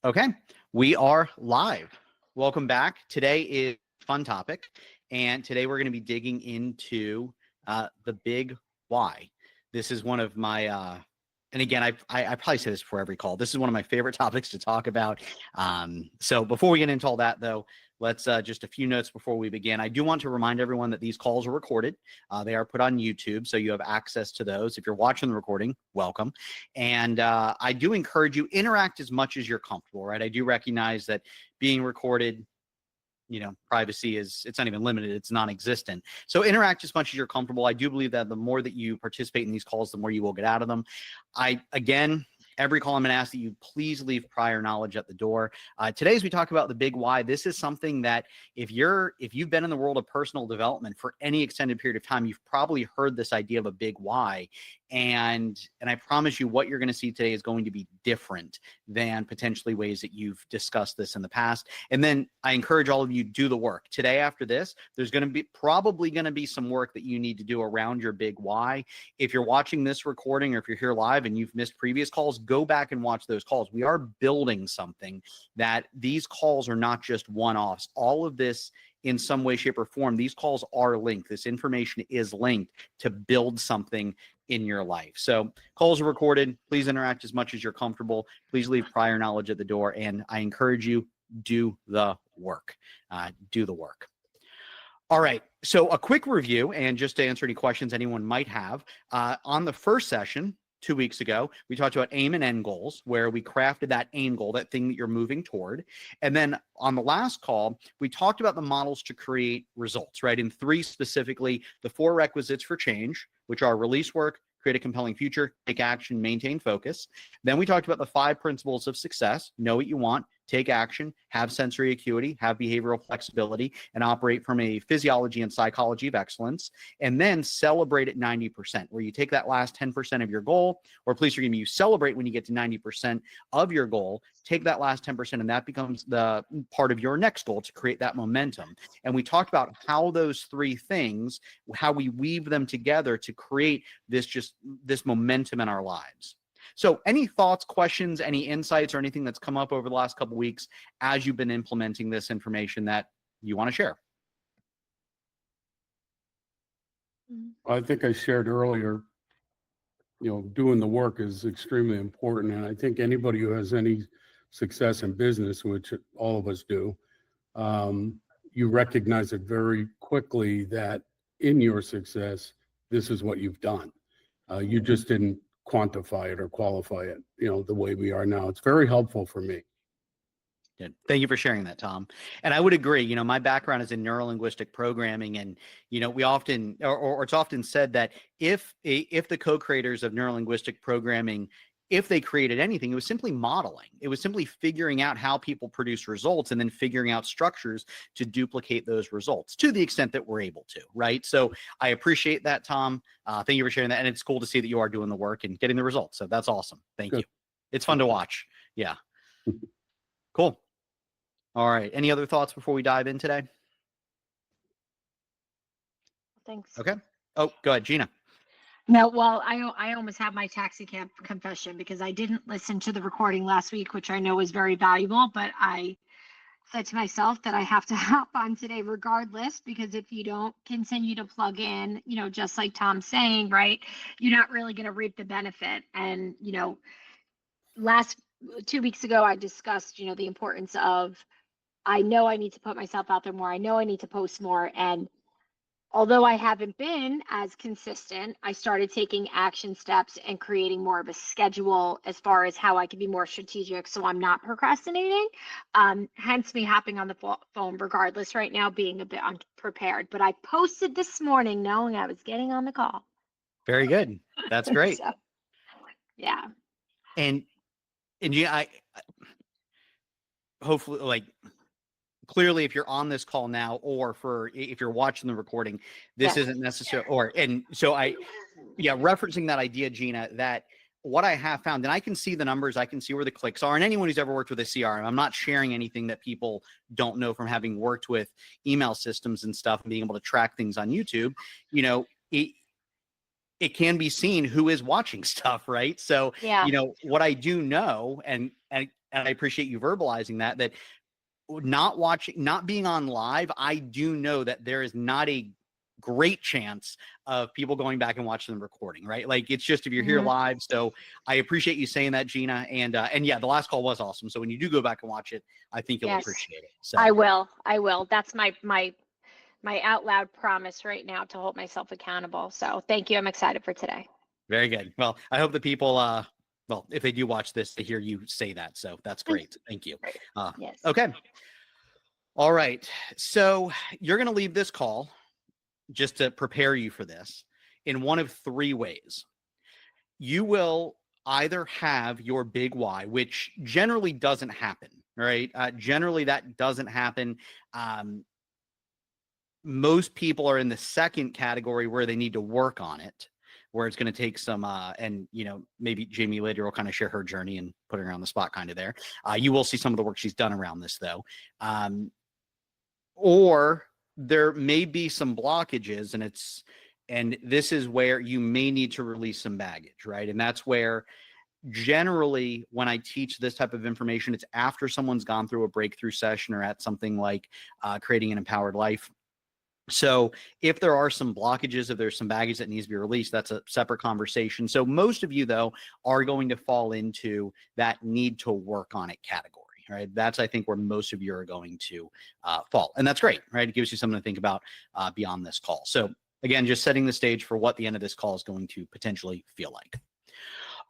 Okay, we are live. Welcome back. Today is a fun topic, and today we're going to be digging into the big why. This is one of my, and again, I probably say this before every call. This is one of my favorite topics to talk about. So before we get into all that, though, let's just a few notes before we begin. I do want to remind everyone that these calls are recorded. They are put on YouTube, so you have access to those. If you're watching the recording, welcome. And I do encourage you, interact as much as you're comfortable, right? I do recognize that being recorded, privacy it's not even limited, it's non-existent. So interact as much as you're comfortable. I do believe that the more that you participate in these calls, the more you will get out of them. Again, every call I'm going to ask that you please leave prior knowledge at the door. Today, as we talk about the big why, this is something that if you've been in the world of personal development for any extended period of time, you've probably heard this idea of a big why. And I promise you what you're going to see today is going to be different than potentially ways that you've discussed this in the past. And then I encourage all of you to do the work. Today after this, there's probably going to be some work that you need to do around your big why. If you're watching this recording or if you're here live and you've missed previous calls, go back and watch those calls. We are building something that these calls are not just one-offs. All of this in some way, shape, or form, these calls are linked. This information is linked to build something in your life. So calls are recorded. Please interact as much as you're comfortable. Please leave prior knowledge at the door. And I encourage you, do the work. Do the work. All right. So a quick review, and just to answer any questions anyone might have, on the first session, 2 weeks ago, we talked about aim and end goals, where we crafted that aim goal, that thing that you're moving toward. And then on the last call, we talked about the models to create results, right? In 3 specifically, the 4 requisites for change, which are release work, create a compelling future, take action, maintain focus. Then we talked about the 5 principles of success: know what you want, take action, have sensory acuity, have behavioral flexibility, and operate from a physiology and psychology of excellence. And then celebrate at 90%, where you take that last 10% of your goal, or please forgive me, you celebrate when you get to 90% of your goal, take that last 10%, and that becomes the part of your next goal to create that momentum. And we talked about how those 3 things, how we weave them together to create this momentum in our lives. So any thoughts, questions, any insights, or anything that's come up over the last couple of weeks as you've been implementing this information that you want to share? I think I shared earlier, doing the work is extremely important. And I think anybody who has any success in business, which all of us do, you recognize it very quickly that in your success, this is what you've done. You just didn't quantify it or qualify it, the way we are now. It's very helpful for me. Good. Thank you for sharing that, Tom. And I would agree, my background is in neurolinguistic programming, and, we often, or it's often said that if the co-creators of neurolinguistic programming, if they created anything, it was simply modeling. It was simply figuring out how people produce results and then figuring out structures to duplicate those results to the extent that we're able to, right? So I appreciate that, Tom. Thank you for sharing that. And it's cool to see that you are doing the work and getting the results. So that's awesome. Thank you. It's fun to watch. Yeah. Cool. All right. Any other thoughts before we dive in today? Thanks. Okay. Oh, go ahead, Gina. No, well, I almost have my taxi cab confession because I didn't listen to the recording last week, which I know was very valuable, but I said to myself that I have to hop on today regardless, because if you don't continue to plug in, just like Tom's saying, right, you're not really going to reap the benefit. And, 2 weeks ago, I discussed, the importance of, I know I need to put myself out there more. I know I need to post more. And although I haven't been as consistent, I started taking action steps and creating more of a schedule as far as how I can be more strategic so I'm not procrastinating. Hence me hopping on the phone regardless right now, being a bit unprepared. But I posted this morning knowing I was getting on the call. Very good. That's great. So, yeah. And yeah, I hopefully, clearly, if you're on this call now, or if you're watching the recording, this isn't necessary. Referencing that idea, Gina, that what I have found, and I can see the numbers, I can see where the clicks are, and anyone who's ever worked with a CRM, I'm not sharing anything that people don't know from having worked with email systems and stuff and being able to track things on YouTube. It can be seen who is watching stuff, right? So, what I do know, and and I appreciate you verbalizing that not being on live, I do know that there is not a great chance of people going back and watching the recording, right? Like, it's just if you're here live. So I appreciate you saying that, Gina. And yeah, the last call was awesome. So when you do go back and watch it, I think you'll appreciate it. So I will. That's my out loud promise right now, to hold myself accountable. So thank you. I'm excited for today. very good. Well, I hope that people, well, if they do watch this, to hear you say that. So that's great. Thank you. Yes. Okay. All right. So you're going to leave this call, just to prepare you for this, in one of three ways. You will either have your big why, which generally doesn't happen, right? Generally, that doesn't happen. Most people are in the second category, where they need to work on it, where it's going to take some, and, you know, maybe Jamie later will kind of share her journey and put her on the spot kind of there. You will see some of the work she's done around this, though. Or there may be some blockages, and this is where you may need to release some baggage, right? And that's where generally when I teach this type of information, it's after someone's gone through a breakthrough session or at something like Creating an Empowered Life. So if there are some blockages, if there's some baggage that needs to be released, that's a separate conversation. So most of you, though, are going to fall into that need to work on it category. Right. That's, I think, where most of you are going to fall. And that's great, right? It gives you something to think about beyond this call. So again, just setting the stage for what the end of this call is going to potentially feel like.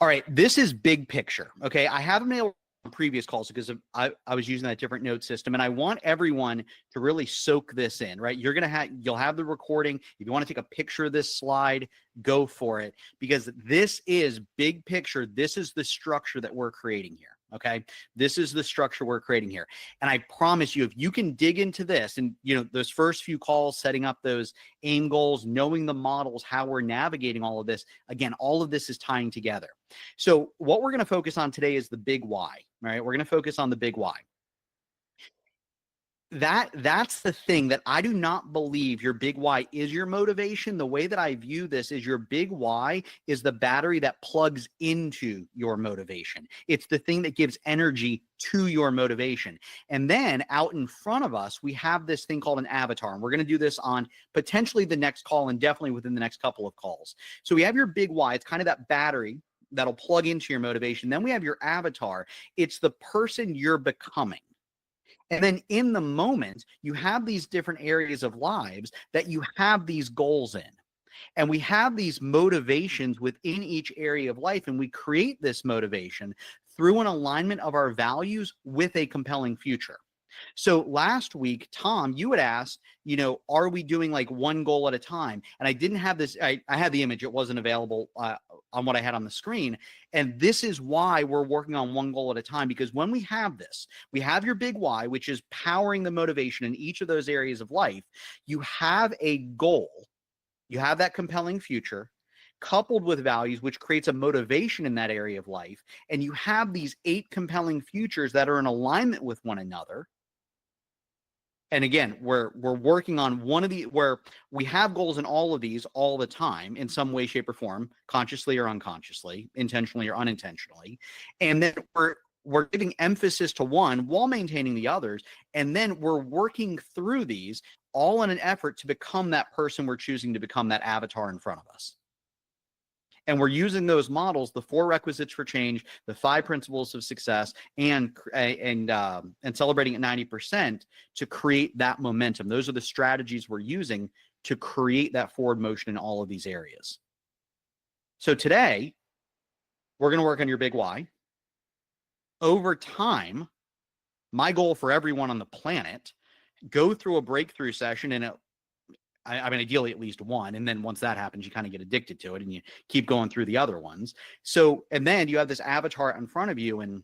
All right. This is big picture. Okay. I haven't been able on previous calls because I was using that different note system, and I want everyone to really soak this in, right? You'll have the recording. If you want to take a picture of this slide, go for it, because this is big picture. This is the structure that we're creating here. Okay. This is the structure we're creating here. And I promise you, if you can dig into this and, you know, those first few calls, setting up those aim goals, knowing the models, how we're navigating all of this, again, all of this is tying together. So what we're going to focus on today is the big why, right? We're going to focus on the big why. That's the thing that I do not believe your big why is your motivation. The way that I view this is your big why is the battery that plugs into your motivation. It's the thing that gives energy to your motivation. And then out in front of us, we have this thing called an avatar. And we're going to do this on potentially the next call and definitely within the next couple of calls. So we have your big why. It's kind of that battery that'll plug into your motivation. Then we have your avatar. It's the person you're becoming. And then in the moment, you have these different areas of lives that you have these goals in. And we have these motivations within each area of life. And we create this motivation through an alignment of our values with a compelling future. So last week, Tom, you had asked, you know, are we doing like one goal at a time? And I didn't have this. I had the image. It wasn't available on what I had on the screen. And this is why we're working on one goal at a time, because when we have this, we have your big why, which is powering the motivation in each of those areas of life. You have a goal. You have that compelling future coupled with values, which creates a motivation in that area of life. And you have these 8 compelling futures that are in alignment with one another. And again, we're working on one of the, where we have goals in all of these all the time in some way, shape, or form, consciously or unconsciously, intentionally or unintentionally. And then we're giving emphasis to one while maintaining the others. And then we're working through these all in an effort to become that person we're choosing to become, that avatar in front of us. And we're using those models, the 4 requisites for change, the 5 principles of success, and celebrating at 90% to create that momentum. Those are the strategies we're using to create that forward motion in all of these areas. So today, we're going to work on your big why. Over time, my goal for everyone on the planet, go through a breakthrough session, and I mean, ideally at least one. And then once that happens, you kind of get addicted to it and you keep going through the other ones. So, and then you have this avatar in front of you, and,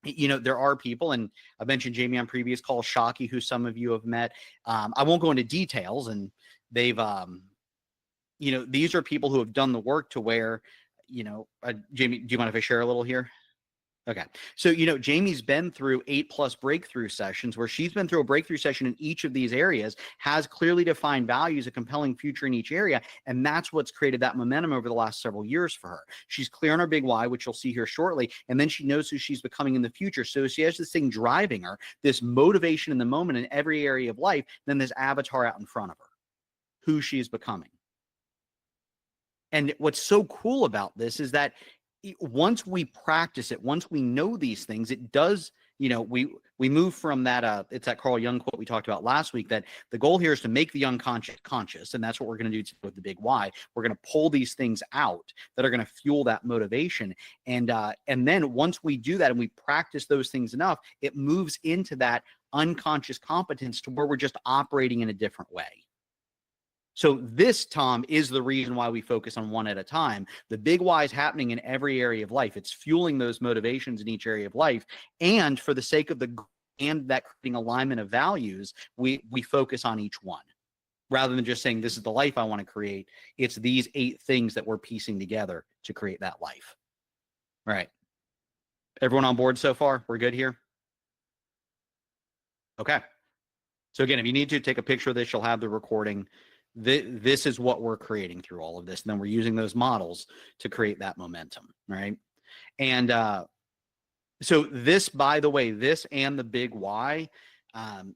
you know, there are people, and I mentioned Jamie on previous calls, Shockey, who some of you have met. I won't go into details, and they've, you know, these are people who have done the work to where, you know, Jamie, do you mind if I share a little here? Okay. So, you know, Jamie's been through 8+ breakthrough sessions where she's been through a breakthrough session in each of these areas, has clearly defined values, a compelling future in each area. And that's what's created that momentum over the last several years for her. She's clear on her big why, which you'll see here shortly. And then she knows who she's becoming in the future. So she has this thing driving her, this motivation in the moment in every area of life, then this avatar out in front of her, who she's becoming. And what's so cool about this is that once we practice it, once we know these things, it does, you know, we move from that, it's that Carl Jung quote we talked about last week, that the goal here is to make the unconscious conscious. And that's what we're going to do with the big why. We're going to pull these things out that are going to fuel that motivation. And then once we do that and we practice those things enough, it moves into that unconscious competence to where we're just operating in a different way. So this, Tom, is the reason why we focus on one at a time. The big why is happening in every area of life. It's fueling those motivations in each area of life. And for the sake of and that creating alignment of values, we focus on each one rather than just saying, this is the life I want to create. It's these 8 things that we're piecing together to create that life. All right. Everyone on board so far? We're good here? Okay. So again, if you need to take a picture of this, you'll have the recording. This is what we're creating through all of this. And then we're using those models to create that momentum, right? And so this, by the way, this and the big why, I've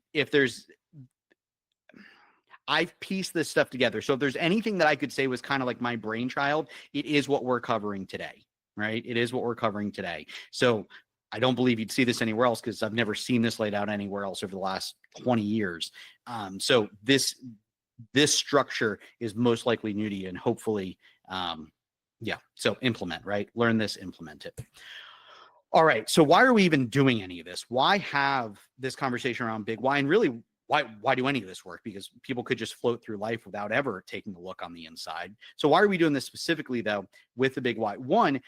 pieced this stuff together. So if there's anything that I could say was kind of like my brainchild, it is what we're covering today, right? It is what we're covering today. So I don't believe you'd see this anywhere else because I've never seen this laid out anywhere else over the last 20 years. So this structure is most likely new to you, and hopefully, so implement, right? Learn this, implement it. All right, so why are we even doing any of this? Why have this conversation around big why? And really, why do any of this work? Because people could just float through life without ever taking a look on the inside. So why are we doing this specifically, though, with the big why? One,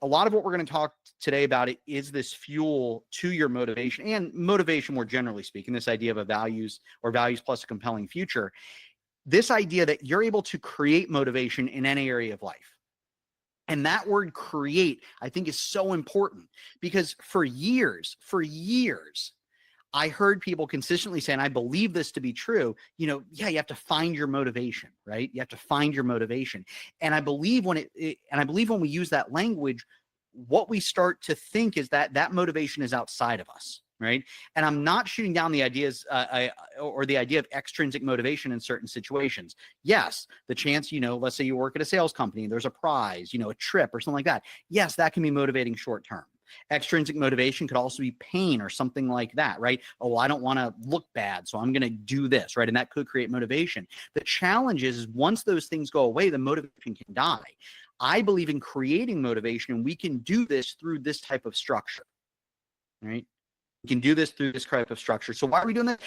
a lot of what we're going to talk today about it is this fuel to your motivation, and motivation more generally speaking, this idea of a values plus a compelling future. This idea that you're able to create motivation in any area of life. And that word create, I think, is so important because for years, I heard people consistently saying, I believe this to be true, you have to find your motivation, right? You have to find your motivation. And I believe when we use that language, what we start to think is that motivation is outside of us, right? And I'm not shooting down the ideas or the idea of extrinsic motivation in certain situations. Yes, the chance, let's say you work at a sales company and there's a prize, a trip or something like that. Yes, that can be motivating short term. Extrinsic motivation could also be pain or something like that, right? Oh, well, I don't want to look bad, so I'm going to do this, right? And that could create motivation. The challenge is once those things go away, the motivation can die. I believe in creating motivation, and we can do this through this type of structure, right? We can do this through this type of structure. So why are we doing that?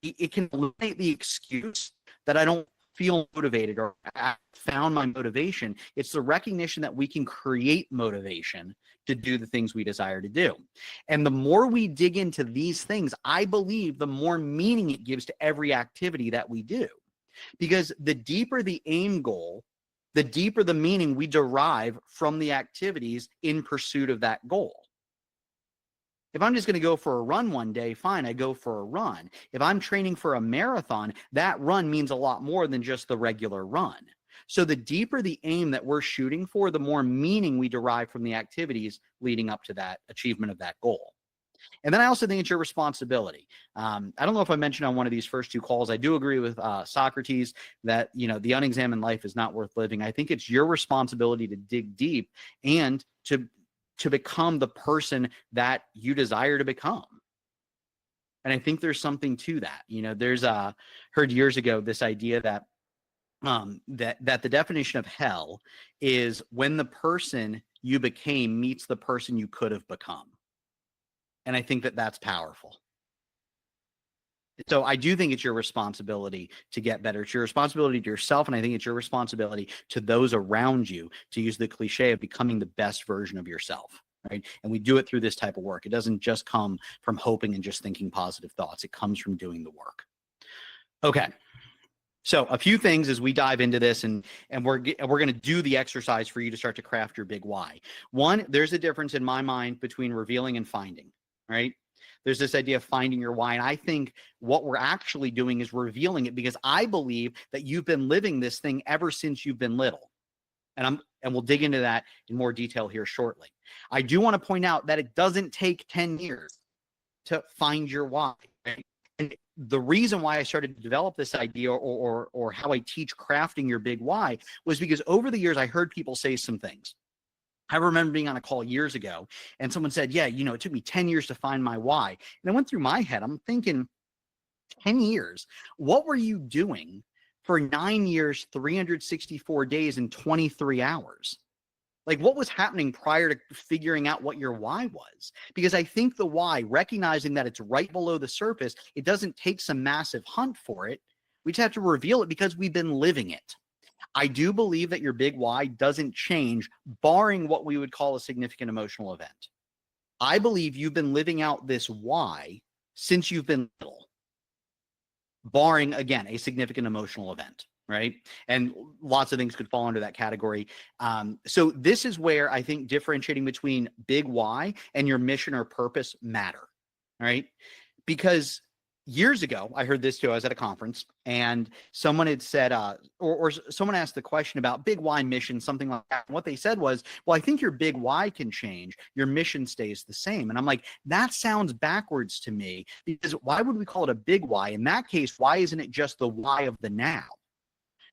It can eliminate the excuse that I don't feel motivated or I found my motivation. It's the recognition that we can create motivation to do the things we desire to do. And the more we dig into these things, I believe the more meaning it gives to every activity that we do. Because the deeper the aim goal, the deeper the meaning we derive from the activities in pursuit of that goal. If I'm just going to go for a run one day, fine, I go for a run. If I'm training for a marathon, that run means a lot more than just the regular run. So the deeper the aim that we're shooting for, the more meaning we derive from the activities leading up to that achievement of that goal. And then I also think it's your responsibility. I don't know if I mentioned on one of these first 2 calls, I do agree with Socrates that, the unexamined life is not worth living. I think it's your responsibility to dig deep and to become the person that you desire to become. And I think there's something to that. There's heard years ago this idea that that the definition of hell is when the person you became meets the person you could have become. And I think that that's powerful. So I do think it's your responsibility to get better. It's your responsibility to yourself, and I think it's your responsibility to those around you, to use the cliche of becoming the best version of yourself, right? And we do it through this type of work. It doesn't just come from hoping and just thinking positive thoughts. It comes from doing the work. Okay. So a few things as we dive into this, and we're going to do the exercise for you to start to craft your big why. One, there's a difference in my mind between revealing and finding, right? There's this idea of finding your why. And I think what we're actually doing is revealing it, because I believe that you've been living this thing ever since you've been little. And we'll dig into that in more detail here shortly. I do want to point out that it doesn't take 10 years to find your why, right? And the reason why I started to develop this idea, or how I teach crafting your big why, was because over the years I heard people say some things. I remember being on a call years ago and someone said, yeah, it took me 10 years to find my why. And I went through my head. I'm thinking, 10 years? What were you doing for 9 years, 364 days, and 23 hours? Like, what was happening prior to figuring out what your why was? Because I think the why, recognizing that it's right below the surface, it doesn't take some massive hunt for it. We just have to reveal it because we've been living it. I do believe that your big why doesn't change, barring what we would call a significant emotional event. I believe you've been living out this why since you've been little, barring, again, a significant emotional event, right? And lots of things could fall under that category. So this is where I think differentiating between big why and your mission or purpose matter, right? Because years ago, I heard this too. I was at a conference and someone had said, or someone asked the question about big why, mission, something like that. And what they said was, well, I think your big why can change. Your mission stays the same. And I'm like, that sounds backwards to me, because why would we call it a big why? In that case, why isn't it just the why of the now?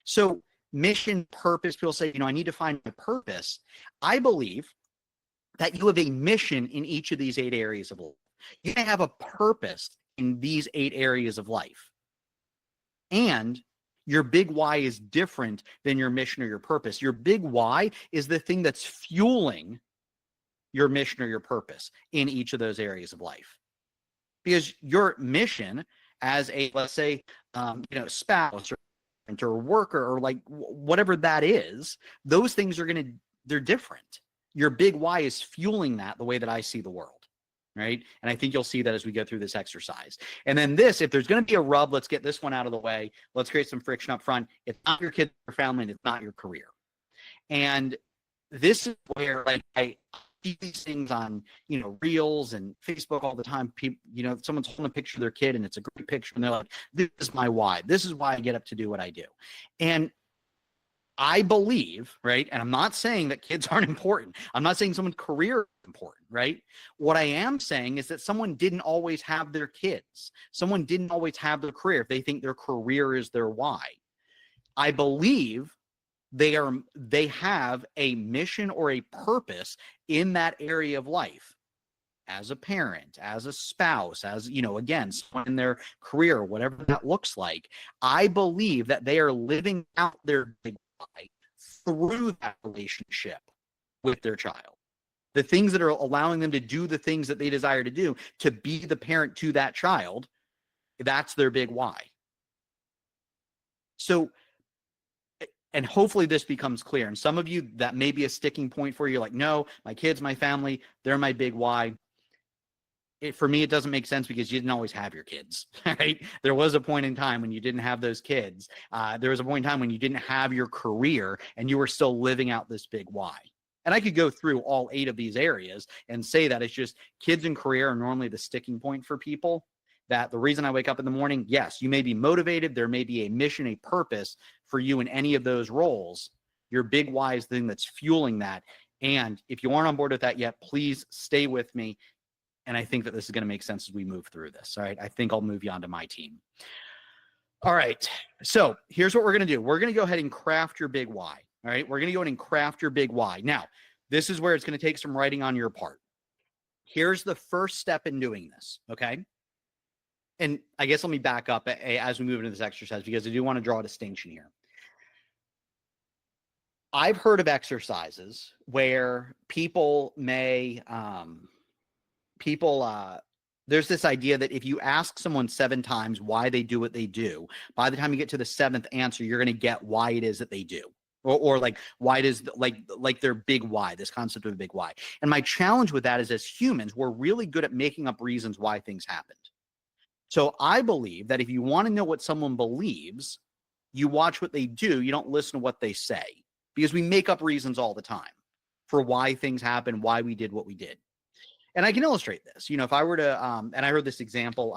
So mission, purpose, people say, I need to find my purpose. I believe that you have a mission in each of these 8 areas of life. You have a purpose in these 8 areas of life. And your big why is different than your mission or your purpose. Your big why is the thing that's fueling your mission or your purpose in each of those areas of life. Because your mission as a, let's say, spouse or worker, or like whatever that is, those things they're different. Your big why is fueling that, the way that I see the world. Right. And I think you'll see that as we go through this exercise. And then this, if there's going to be a rub, let's get this one out of the way. Let's create some friction up front. It's not your kids or family, and it's not your career. And this is where, like, I see these things on, Reels and Facebook all the time. People, someone's holding a picture of their kid and it's a great picture. And they're like, this is my why. This is why I get up to do what I do. And I believe, right, and I'm not saying that kids aren't important. I'm not saying someone's career is important, right? What I am saying is that someone didn't always have their kids. Someone didn't always have their career if they think their career is their why. I believe they have a mission or a purpose in that area of life. As a parent, as a spouse, as, again, someone in their career, whatever that looks like. I believe that they are living out their big why through that relationship with their child. The things that are allowing them to do the things that they desire to do, to be the parent to that child, that's their big why. So, and hopefully this becomes clear. And some of you, that may be a sticking point for you. Like, no, my kids, my family, they're my big why. For me, it doesn't make sense because you didn't always have your kids, right? There was a point in time when you didn't have those kids. There was a point in time when you didn't have your career and you were still living out this big why. And I could go through all 8 of these areas and say that it's just kids and career are normally the sticking point for people. That the reason I wake up in the morning, yes, you may be motivated. There may be a mission, a purpose for you in any of those roles. Your big why is the thing that's fueling that. And if you aren't on board with that yet, please stay with me. And I think that this is going to make sense as we move through this. All right. I think I'll move you on to my team. All right. So here's what we're going to do. We're going to go ahead and craft your big why. All right. We're going to go ahead and craft your big why. Now, this is where it's going to take some writing on your part. Here's the first step in doing this. Okay. And I guess let me back up as we move into this exercise, because I do want to draw a distinction here. I've heard of exercises where people may, there's this idea that if you ask someone 7 times why they do what they do, by the time you get to the 7th answer, you're going to get why it is that they do, or like why it is like their big why, this concept of a big why. And my challenge with that is, as humans, we're really good at making up reasons why things happened. So I believe that if you want to know what someone believes, You watch what they do. You don't listen to what they say, because we make up reasons all the time for why things happen, why we did what we did. And I can illustrate this. If I were to, and I heard this example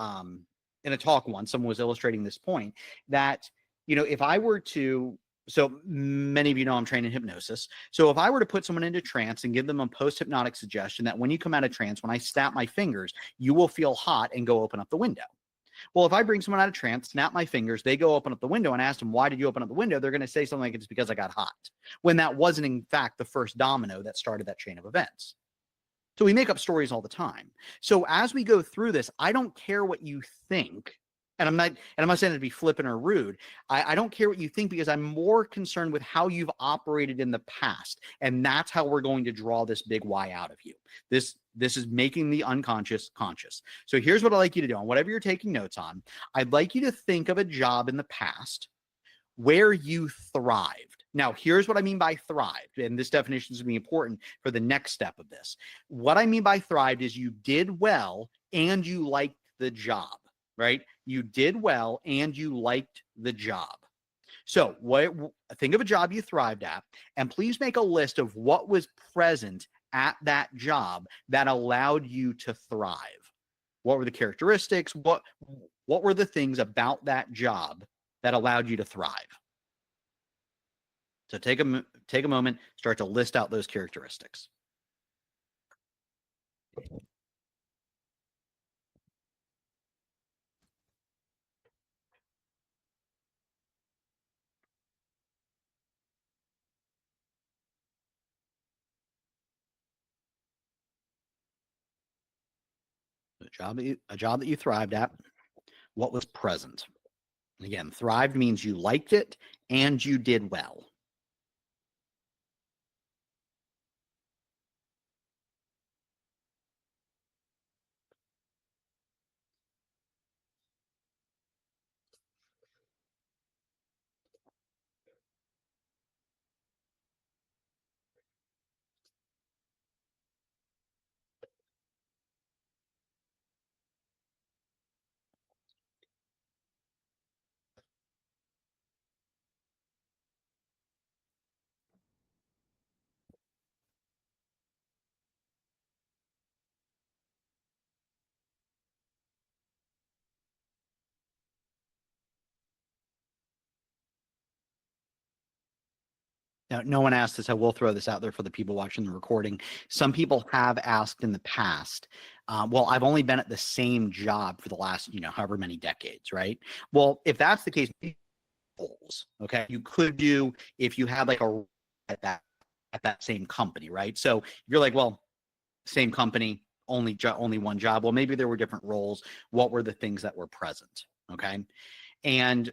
in a talk once, someone was illustrating this point that, if I were to, so many of you know I'm trained in hypnosis. So if I were to put someone into trance and give them a post-hypnotic suggestion that when you come out of trance, when I snap my fingers, you will feel hot and go open up the window. Well, if I bring someone out of trance, snap my fingers, they go open up the window and ask them, why did you open up the window? They're going to say something like, it's because I got hot, when that wasn't, in fact, the first domino that started that chain of events. So we make up stories all the time. So as we go through this, I don't care what you think. And I'm not saying it to be flippant or rude. I don't care what you think, because I'm more concerned with how you've operated in the past. And that's how we're going to draw this big why out of you. This is making the unconscious conscious. So here's what I'd like you to do. On whatever you're taking notes on, I'd like you to think of a job in the past where you thrived. Now, here's what I mean by thrived, and this definition is going to be important for the next step of this. What I mean by thrived is you did well and you liked the job, right? You did well and you liked the job. So think of a job you thrived at, and please make a list of what was present at that job that allowed you to thrive. What were the characteristics? What were the things about that job that allowed you to thrive? So take a moment, start to list out those characteristics. A job that you thrived at. What was present? Again, thrived means you liked it and you did well. Now, no one asked this. I will throw this out there for the people watching the recording. Some people have asked in the past, well, I've only been at the same job for the last, however many decades, right? Well, if that's the case, goals, okay, you could do if you had like a at that same company, right? So you're like, well, same company, only one job. Well, maybe there were different roles. What were the things that were present? Okay, and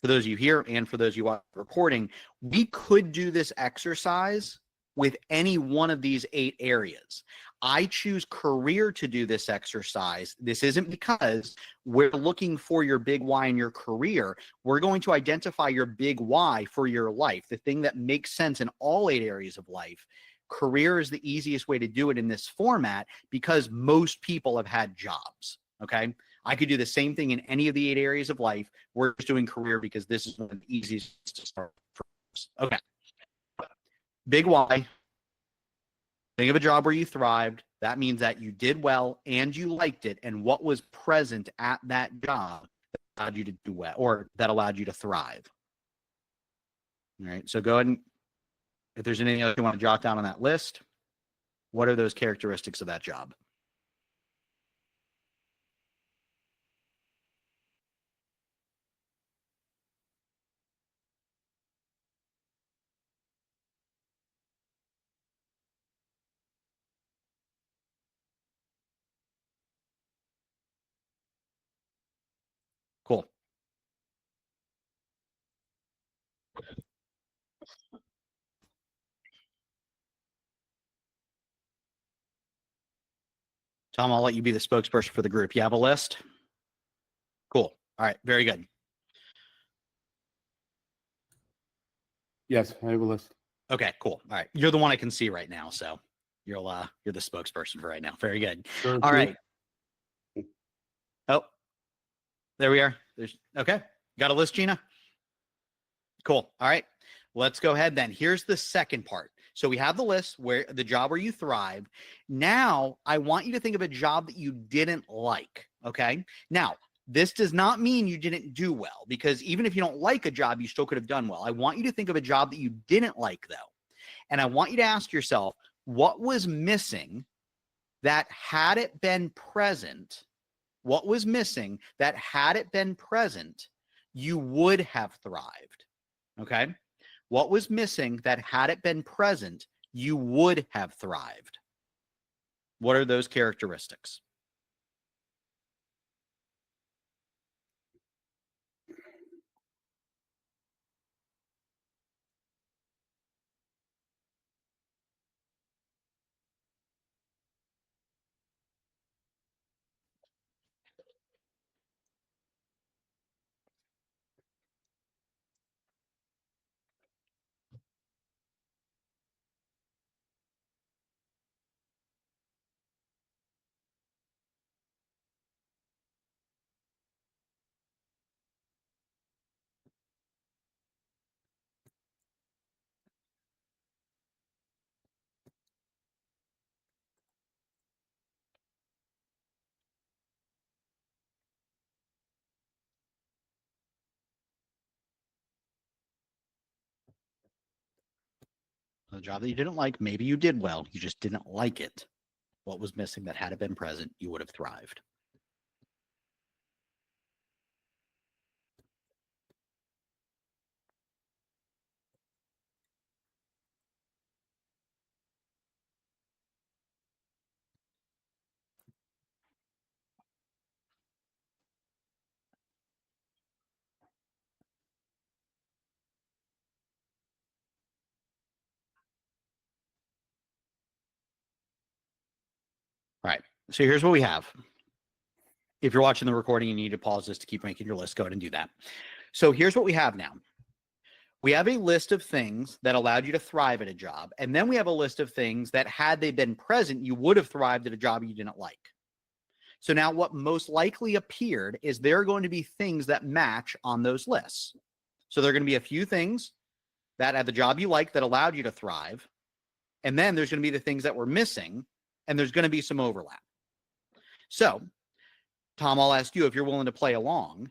for those of you here and for those of you watching the recording, we could do this exercise with any one of these 8 areas. I choose career to do this exercise. This isn't because we're looking for your big why in your career. We're going to identify your big why for your life, the thing that makes sense in all 8 areas of life. Career is the easiest way to do it in this format because most people have had jobs, okay? I could do the same thing in any of the 8 areas of life. We're just doing career because this is one of the easiest to start first. Okay. Big why. Think of a job where you thrived. That means that you did well and you liked it. And what was present at that job that allowed you to do well, or that allowed you to thrive. All right. So go ahead and, if there's anything else you want to jot down on that list, what are those characteristics of that job? Cool. Tom, I'll let you be the spokesperson for the group. You have a list? Cool. All right. Very good. Yes, I have a list. Okay, cool. All right. You're the one I can see right now. So you're the spokesperson for right now. Very good. Sure, All right. Oh, there we are. Okay. Got a list, Gina? Cool. All right. Let's go ahead then. Here's the second part. So we have the list where the job where you thrive. Now I want you to think of a job that you didn't like. Okay. Now, this does not mean you didn't do well, because even if you don't like a job, you still could have done well. I want you to think of a job that you didn't like, though. And I want you to ask yourself, what was missing that had it been present? What was missing that had it been present, you would have thrived? Okay. What was missing that had it been present, you would have thrived? What are those characteristics? The job that you didn't like, maybe you did well, you just didn't like it. What was missing that had it been present, you would have thrived? All right. So here's what we have. If you're watching the recording and you need to pause this to keep making your list, go ahead and do that. So here's what we have now. We have a list of things that allowed you to thrive at a job. And then we have a list of things that, had they been present, you would have thrived at a job you didn't like. So now what most likely appeared is there are going to be things that match on those lists. So there are going to be a few things that at the job you like that allowed you to thrive. And then there's going to be the things that were missing, and there's going to be some overlap. So, Tom, I'll ask you, if you're willing to play along,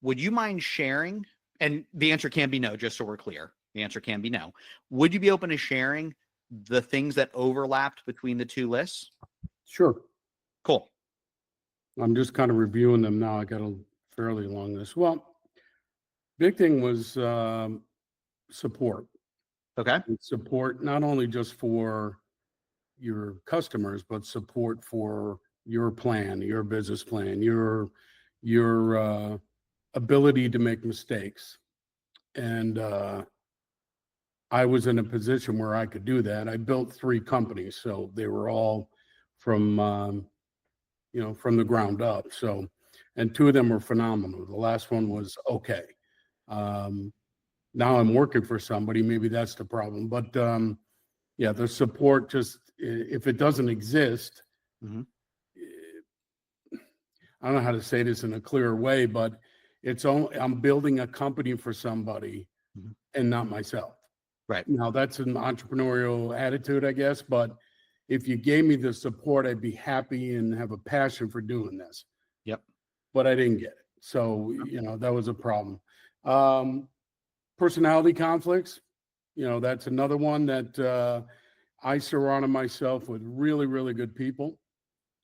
would you mind sharing? And the answer can be no, just so we're clear. The answer can be no. Would you be open to sharing the things that overlapped between the two lists? Sure. Cool. I'm just kind of reviewing them now. I got a fairly long list. Well, big thing was support. Okay. And support not only just for your customers, but support for your plan, your business plan, your ability to make mistakes. And I was in a position where I could do that. I built 3 companies, so they were all from from the ground up. So, and 2 of them were phenomenal. The last one was okay. Now I'm working for somebody. Maybe that's the problem. But yeah, the support, just if it doesn't exist, Mm-hmm. I don't know how to say this in a clear way, but it's only, I'm building a company for somebody Mhm. and not myself. Right. Now that's an entrepreneurial attitude, I guess, but if you gave me the support, I'd be happy and have a passion for doing this. Yep. But I didn't get it. So, that was a problem. Personality conflicts, that's another one that I surrounded myself with really, really good people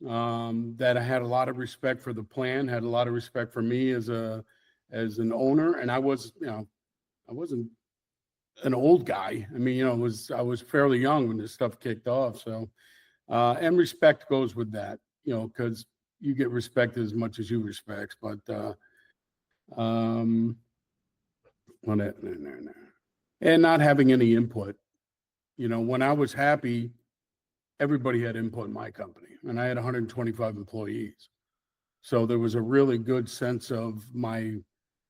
that I had a lot of respect for the plan, had a lot of respect for me as an owner. And I was, I wasn't an old guy. I mean, I was fairly young when this stuff kicked off. So, and respect goes with that, because you get respected as much as you respect. But and not having any input. When I was happy, everybody had input in my company, and I had 125 employees. So there was a really good sense of my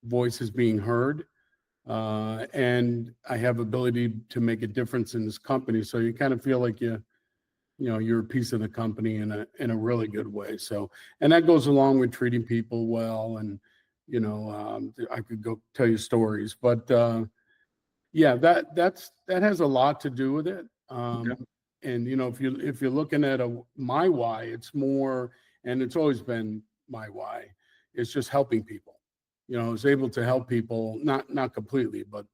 voice is being heard. And I have ability to make a difference in this company. So you kind of feel like you're a piece of the company in a really good way. So, and that goes along with treating people well. And, I could go tell you stories, but Yeah, that has a lot to do with it. Okay. And if you're looking at my why, it's more, and it's always been my why. It's just helping people. I was able to help people, not completely, but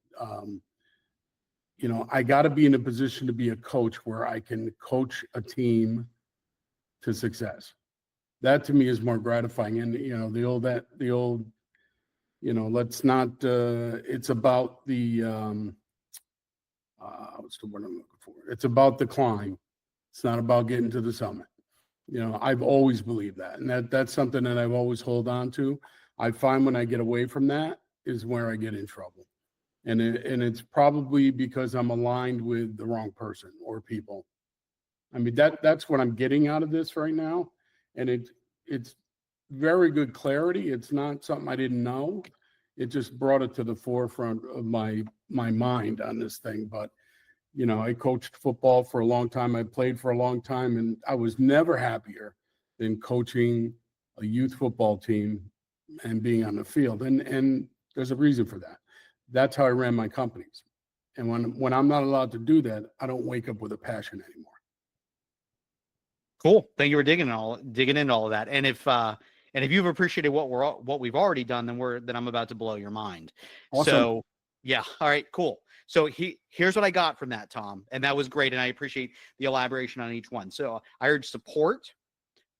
I got to be in a position to be a coach where I can coach a team to success. That to me is more gratifying. And let's not. It's about the what's the word I'm looking for? It's about the climb. It's not about getting to the summit. I've always believed that, and that's something that I've always hold on to. I find when I get away from that is where I get in trouble, and it's probably because I'm aligned with the wrong person or people. I mean, that's what I'm getting out of this right now, and it's very good clarity. It's not something I didn't know. It just brought it to the forefront of my mind on this thing. But I coached football for a long time. I played for a long time, and I was never happier than coaching a youth football team and being on the field. And there's a reason for that. That's how I ran my companies. And when I'm not allowed to do that, I don't wake up with a passion anymore. Cool. Thank you for digging into all of that. And if you've appreciated what we've already done, then I'm about to blow your mind. Awesome. So yeah. All right, cool. So here's what I got from that, Tom. And that was great. And I appreciate the elaboration on each one. So I heard support.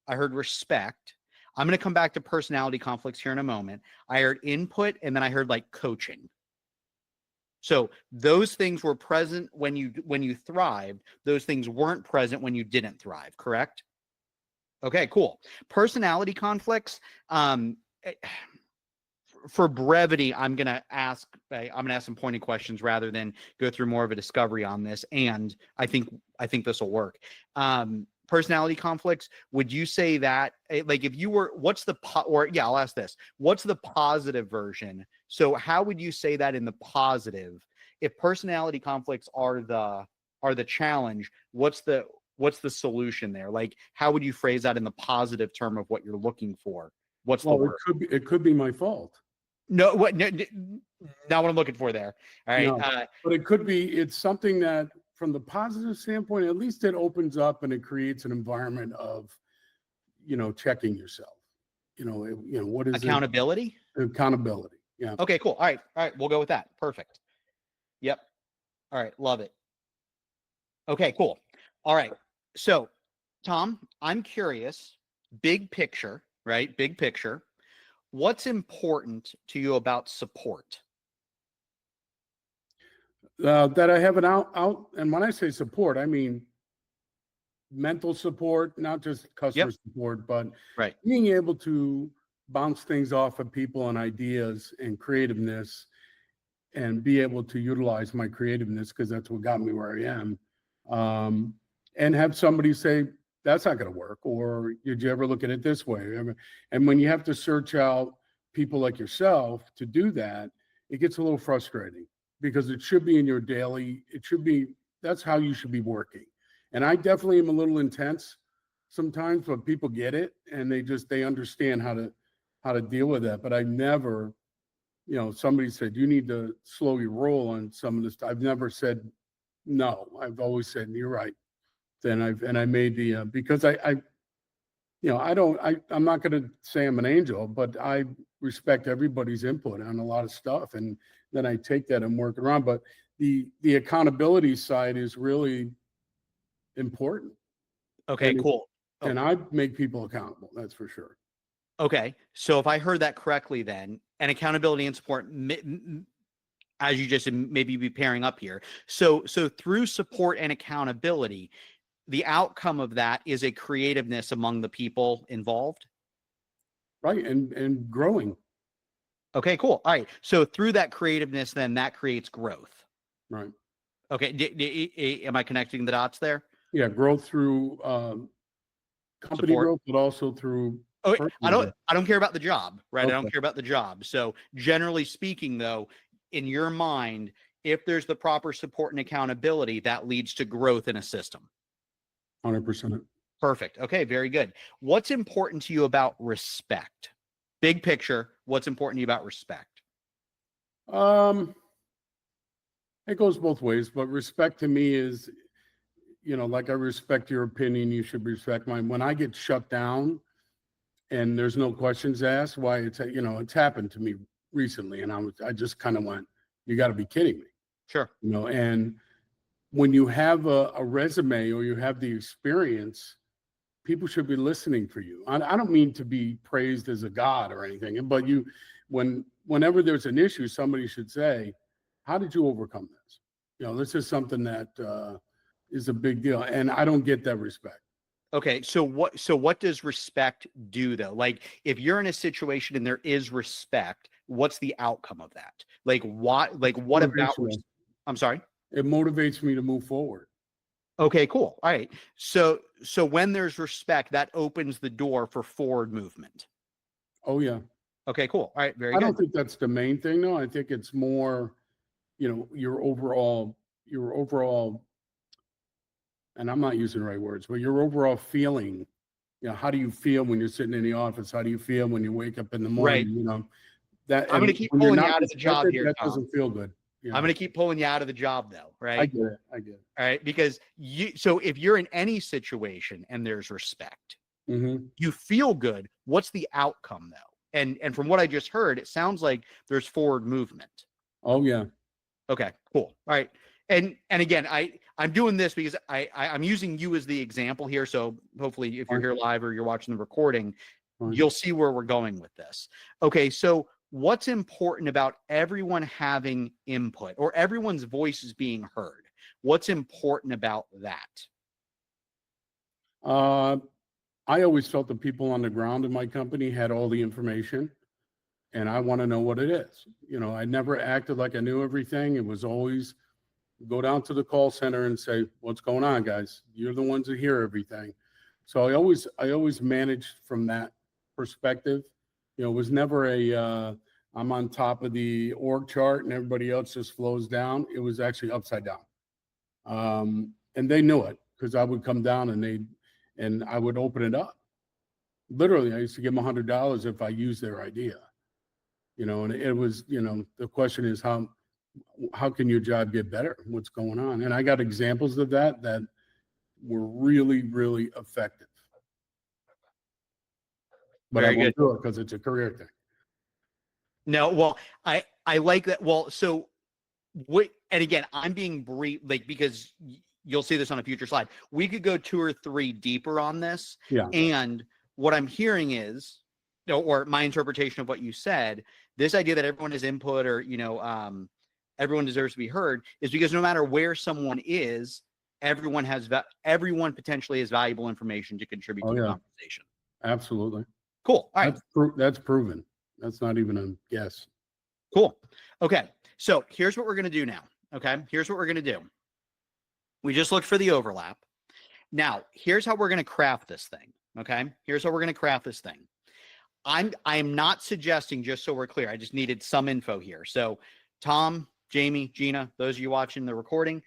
I heard respect. I'm going to come back to personality conflicts here in a moment. I heard input, and then I heard like coaching. So those things were present when you thrived. Those things weren't present when you didn't thrive, correct? Okay, cool. Personality conflicts. For brevity, I'm gonna ask some pointed questions rather than go through more of a discovery on this. And I think this will work. Personality conflicts. Would you say that, like, if you were, I'll ask this. What's the positive version? So how would you say that in the positive? If personality conflicts are the challenge, what's the solution there? Like, how would you phrase that in the positive term of what you're looking for? What's the word? It could be my fault. No, what? No, not what I'm looking for there. All right. No, but it could be. It's something that, from the positive standpoint, at least it opens up and it creates an environment of, checking yourself. What is accountability? Accountability. Yeah. Okay, cool. All right. We'll go with that. Perfect. Yep. All right. Love it. Okay, cool. All right. So, Tom, I'm curious, big picture, right? Big picture. What's important to you about support? That I have an out, and when I say support, I mean mental support, not just customer support, but right. Being able to bounce things off of people and ideas and creativeness, and be able to utilize my creativeness, because that's what got me where I am. And have somebody say, that's not going to work, or did you ever look at it this way? And when you have to search out people like yourself to do that, it gets a little frustrating, because it should be in your daily, that's how you should be working. And I definitely am a little intense sometimes, but people get it, and they understand how to deal with that. But I never, somebody said, you need to slow your roll on some of this. I've never said no. I've always said, you're right. Then I made the, because I'm not going to say I'm an angel, but I respect everybody's input on a lot of stuff. And then I take that and work it around. But the accountability side is really important. Okay, cool. And I make people accountable. That's for sure. Okay. So if I heard that correctly, then, and accountability and support, as you just said, maybe be pairing up here. So through support and accountability, the outcome of that is a creativeness among the people involved. Right. And growing. Okay, cool. All right. So through that creativeness, then that creates growth. Right. Okay. Am I connecting the dots there? Yeah. Growth through company support. Growth, but also through. Oh, I don't care about the job, right? Okay. I don't care about the job. So generally speaking, though, in your mind, if there's the proper support and accountability, that leads to growth in a system. 100%. Perfect. Okay, very good. What's important to you about respect? Big picture, what's important to you about respect? It goes both ways, but respect to me is, like I respect your opinion, you should respect mine. When I get shut down and there's no questions asked, why it's happened to me recently, and I just kind of went, you got to be kidding me, Sure. and when you have a resume or you have the experience, people should be listening for you. I don't mean to be praised as a god or anything, but whenever there's an issue, somebody should say, how did you overcome this? This is something that is a big deal, and I don't get that respect. Okay, so what does respect do though? Like if you're in a situation and there is respect, what's the outcome of that? Like what about I'm sorry? It motivates me to move forward. Okay, cool. All right. So when there's respect, that opens the door for forward movement. Oh yeah. Okay, cool. All right, very I good. don't think that's the main thing though. I think it's more, your overall, and I'm not using the right words, but your overall feeling. How do you feel when you're sitting in the office? How do you feel when you wake up in the morning? Right. That I'm going to keep when you're pulling you not out of the job respected, here, that Tom. doesn't feel good. I'm going to keep pulling you out of the job though, right? I get it. All right, because so if you're in any situation and there's respect, you feel good. What's the outcome though? And from what I just heard, it sounds like there's forward movement. Oh yeah. Okay, cool. All right. And again, I'm doing this because I'm using you as the example here. So hopefully if you're here live or you're watching the recording, you'll see where we're going with this. Okay, so what's important about everyone having input or everyone's voices being heard? What's important about that? I always felt the people on the ground in my company had all the information, and I want to know what it is. I never acted like I knew everything. It was always go down to the call center and say, what's going on, guys? You're the ones that hear everything. So I always managed from that perspective. It was never I'm on top of the org chart and everybody else just flows down. It was actually upside down. And they knew it because I would come down and I would open it up. Literally, I used to give them $100 if I used their idea. And it was, the question is how can your job get better? What's going on? And I got examples of that were really, really effective. But I won't do it because it's a career thing. No, well, I like that. Well, so what, and again, I'm being brief, like, because you'll see this on a future slide. We could go 2 or 3 deeper on this. Yeah. And what I'm hearing is, or my interpretation of what you said, this idea that everyone has input or, everyone deserves to be heard is because no matter where someone is, everyone potentially has valuable information to contribute to the conversation. Absolutely. Cool. All right. That's proven. That's not even a guess. Cool. Okay. So here's what we're going to do now. Okay. Here's what we're going to do. We just looked for the overlap. Now, here's how we're going to craft this thing. Okay. Here's how we're going to craft this thing. I'm not suggesting, just so we're clear, I just needed some info here. So Tom, Jamie, Gina, those of you watching the recording,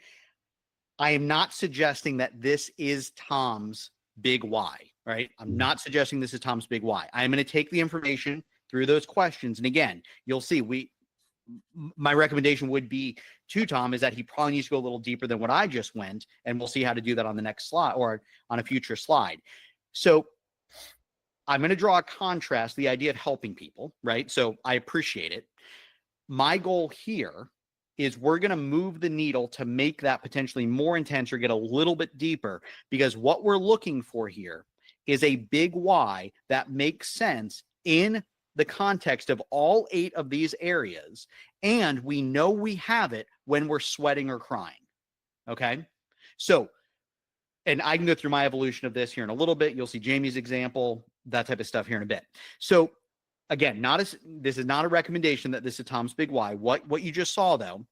I am not suggesting that this is Tom's big why, right? I'm not suggesting this is Tom's big why. I'm going to take the information through those questions. And again, you'll see my recommendation would be to Tom is that he probably needs to go a little deeper than what I just went. And we'll see how to do that on the next slide or on a future slide. So I'm going to draw a contrast, the idea of helping people, right? So I appreciate it. My goal here is we're going to move the needle to make that potentially more intense or get a little bit deeper, because what we're looking for here is a big why that makes sense in the context of all 8 of these areas. And we know we have it when we're sweating or crying. Okay. So, and I can go through my evolution of this here in a little bit. You'll see Jamie's example, that type of stuff here in a bit. So again, this is not a recommendation that this is Tom's big why. What you just saw though,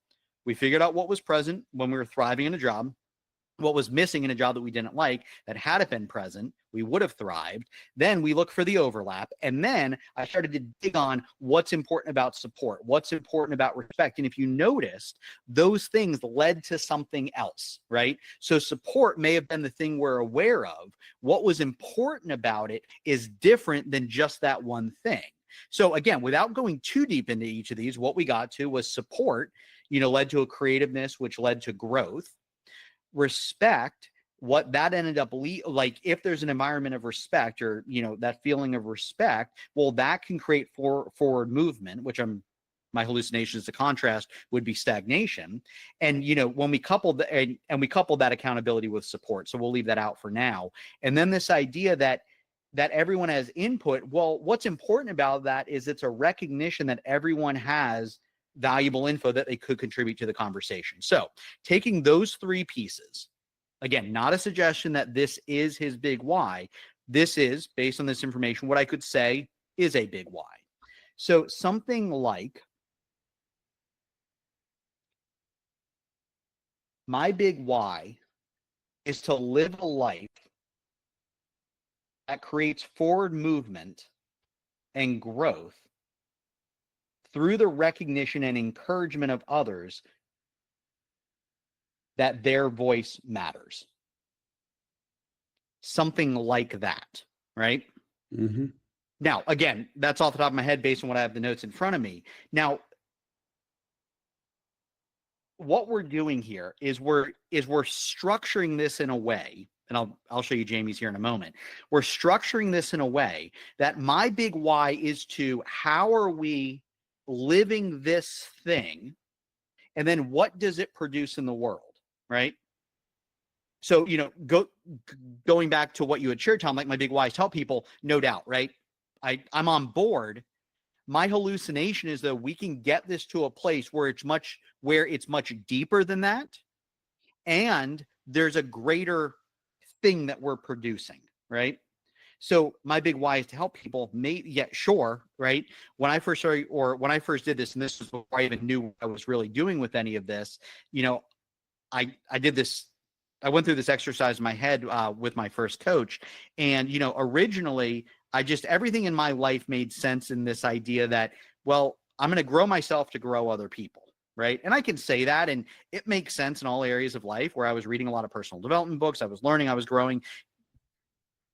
we figured out what was present when we were thriving in a job, what was missing in a job that we didn't like, that had it been present, we would have thrived. Then we look for the overlap. And then I started to dig on what's important about support, what's important about respect. And if you noticed, those things led to something else, right? So support may have been the thing we're aware of. What was important about it is different than just that one thing. So again, without going too deep into each of these, what we got to was support. led to a creativeness, which led to growth. Respect, what that ended up like, if there's an environment of respect, or that feeling of respect, well, that can create forward movement, which my hallucinations, the contrast would be stagnation. And when we couple and we couple that accountability with support, so we'll leave that out for now. And then this idea that everyone has input. Well, what's important about that is it's a recognition that everyone has valuable info that they could contribute to the conversation. So taking those three pieces, again, not a suggestion that this is his big why. This is, based on this information, what I could say is a big why. So something like, my big why is to live a life that creates forward movement and growth through the recognition and encouragement of others that their voice matters. Something like that, right? Mm-hmm. Now, again, that's off the top of my head based on what I have the notes in front of me. Now, what we're doing here is we're structuring this in a way, and I'll show you Jamie's here in a moment. We're structuring this in a way that my big why is to, how are we living this thing, and then what does it produce in the world, right? So, going back to what you had shared, Tom, like my big why is to help people, no doubt, right? I'm on board. My hallucination is that we can get this to a place where it's much deeper than that, and there's a greater thing that we're producing, right? So my big why is to help people. Sure, right? When I first started, or when I first did this, and this was before I even knew what I was really doing with any of this, I did this. I went through this exercise in my head with my first coach, and originally, everything in my life made sense in this idea that, well, I'm going to grow myself to grow other people, right? And I can say that, and it makes sense in all areas of life, where I was reading a lot of personal development books, I was learning, I was growing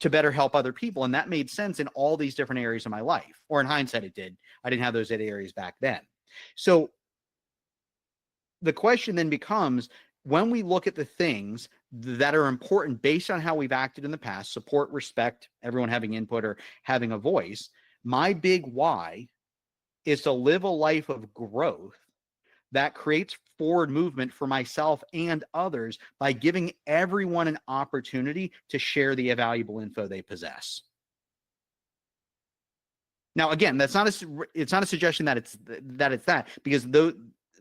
to better help other people, and that made sense in all these different areas of my life. Or in hindsight, it did. I didn't have those areas back then. So the question then becomes, when we look at the things that are important based on how we've acted in the past, support, respect, everyone having input or having a voice, my big why is to live a life of growth that creates forward movement for myself and others by giving everyone an opportunity to share the valuable info they possess. Now, again, it's not a suggestion that it's that, because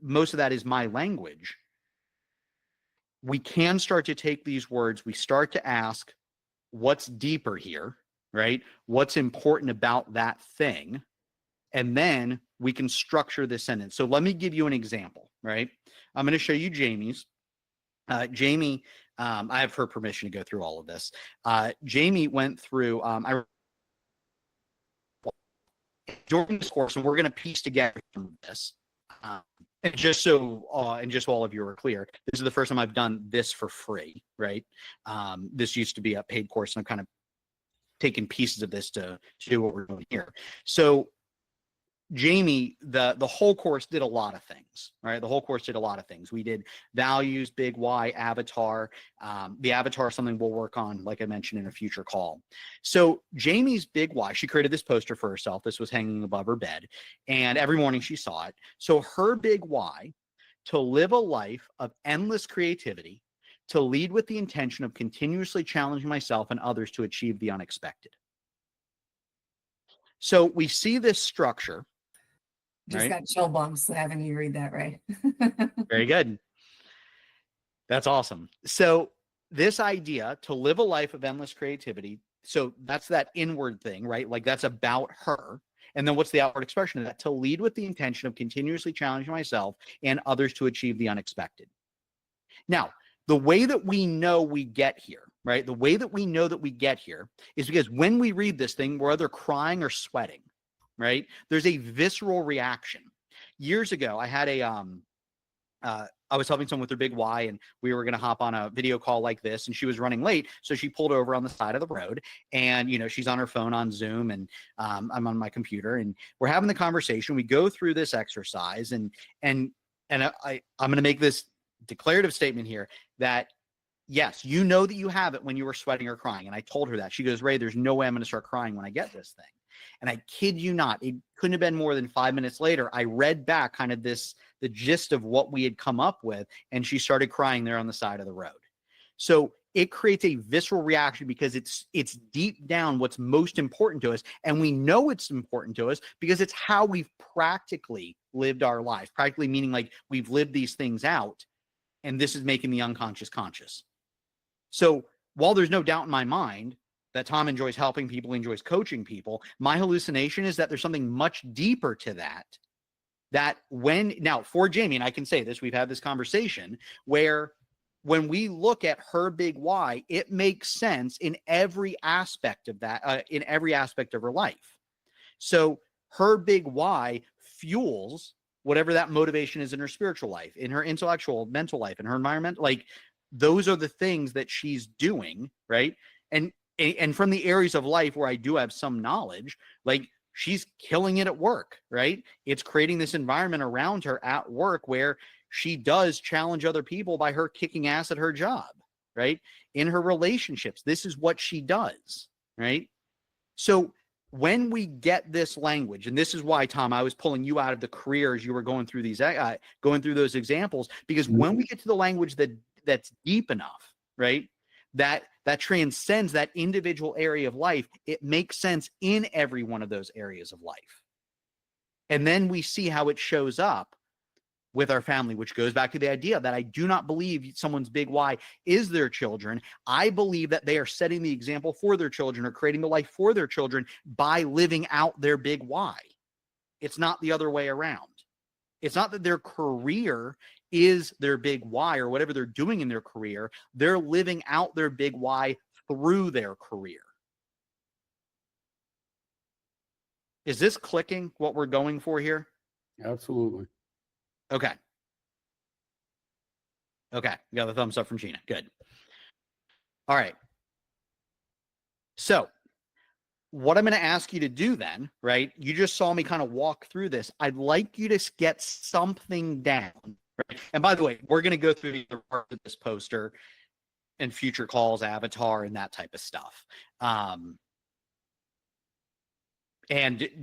most of that is my language. We can start to take these words, we start to ask, what's deeper here, right? What's important about that thing? And then we can structure this sentence. So let me give you an example, right? I'm going to show you Jamie's. Jamie, I have her permission to go through all of this. Jamie went through, during this course, and we're going to piece together some of this. And just so all of you are clear, this is the first time I've done this for free, right? This used to be a paid course, and I'm kind of taking pieces of this to do what we're doing here. So Jamie, the whole course did a lot of things, right? The whole course did a lot of things. We did values, big why, avatar. The avatar is something we'll work on, like I mentioned, in a future call. So Jamie's big why, she created this poster for herself. This was hanging above her bed, and every morning she saw it. So her big why, to live a life of endless creativity, to lead with the intention of continuously challenging myself and others to achieve the unexpected. So we see this structure. Just got chill bumps having you read that, right? Very good. That's awesome. So this idea to live a life of endless creativity, so that's that inward thing, right? Like that's about her. And then what's the outward expression of that? To lead with the intention of continuously challenging myself and others to achieve the unexpected. Now, the way that we know we get here, right? The way that we know that we get here is because when we read this thing, we're either crying or sweating, right? There's a visceral reaction. Years ago, I had I was helping someone with their big why, and we were going to hop on a video call like this, and she was running late. So she pulled over on the side of the road, and, she's on her phone on Zoom, and I'm on my computer, and we're having the conversation. We go through this exercise, and and I'm going to make this declarative statement here that yes, you know that you have it when you were sweating or crying. And I told her that. She goes, Ray, there's no way I'm going to start crying when I get this thing. And I kid you not, it couldn't have been more than 5 minutes later. I read back kind of the gist of what we had come up with, and she started crying there on the side of the road. So it creates a visceral reaction because it's deep down what's most important to us. And we know it's important to us because it's how we've practically lived our lives. Practically meaning like we've lived these things out, and this is making the unconscious conscious. So while there's no doubt in my mind that Tom enjoys helping people, enjoys coaching people, my hallucination is that there's something much deeper to that. That now for Jamie, and I can say this, we've had this conversation where when we look at her big why, it makes sense in every aspect of that, in every aspect of her life. So her big why fuels whatever that motivation is in her spiritual life, in her intellectual, mental life, in her environment. Like those are the things that she's doing, right? And from the areas of life where I do have some knowledge, like she's killing it at work, right? It's creating this environment around her at work where she does challenge other people by her kicking ass at her job, right? In her relationships, this is what she does, right? So when we get this language, and this is why, Tom, I was pulling you out of the career as you were going through those examples, because when we get to the language that's deep enough, right, that transcends that individual area of life, it makes sense in every one of those areas of life. And then we see how it shows up with our family, which goes back to the idea that I do not believe someone's big why is their children. I believe that they are setting the example for their children or creating the life for their children by living out their big why. It's not the other way around. It's not that their career is their big why or whatever they're doing in their career. They're living out their big why through their career. Is this clicking what we're going for here? Absolutely. Okay. Okay. We got the thumbs up from Gina. Good. All right. So what I'm going to ask you to do then, right? You just saw me kind of walk through this. I'd like you to get something down. Right? And by the way, we're going to go through the part of this poster and future calls, avatar, and that type of stuff. And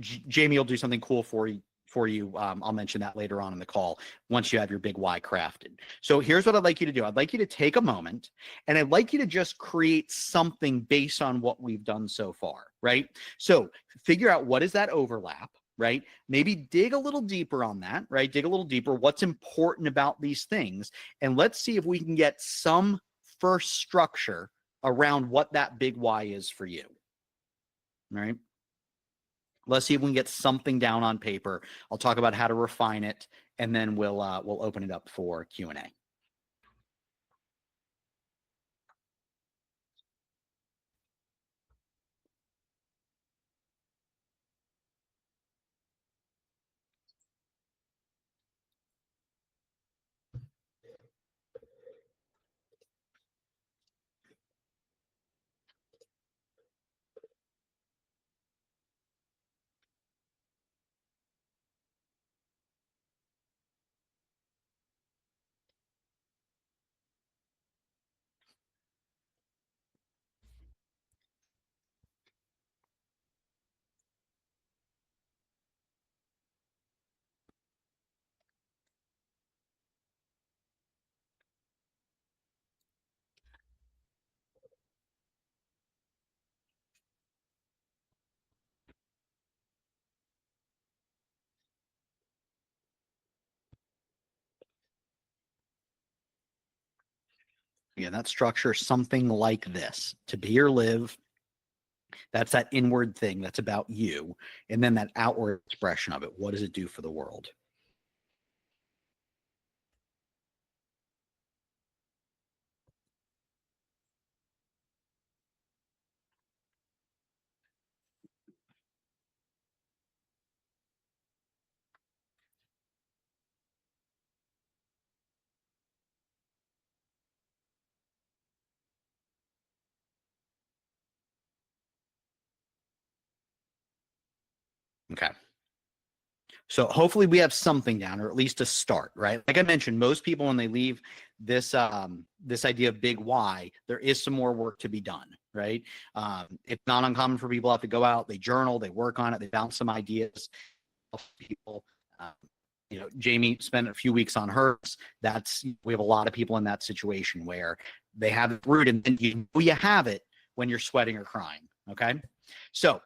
Jamie will do something cool for you. I'll mention that later on in the call once you have your big why crafted. So here's what I'd like you to do. I'd like you to take a moment and I'd like you to just create something based on what we've done so far, right? So figure out what is that overlap, right? Maybe dig a little deeper on that, right? Dig a little deeper. What's important about these things? And let's see if we can get some first structure around what that big why is for you, right? Let's see if we can get something down on paper. I'll talk about how to refine it, and then we'll open it up for Q&A. Again, that structure, something like this: to be or live. That's that inward thing that's about you, and then that outward expression of it. What does it do for the world? Okay. So hopefully we have something down, or at least a start, right? Like I mentioned, most people when they leave this this idea of big why, there is some more work to be done, right? It's not uncommon for people to have to go out, they journal, they work on it, they bounce some ideas. People, you know, Jamie spent a few weeks on hers. We have a lot of people in that situation where they have it root, and then you have it when you're sweating or crying. Okay, so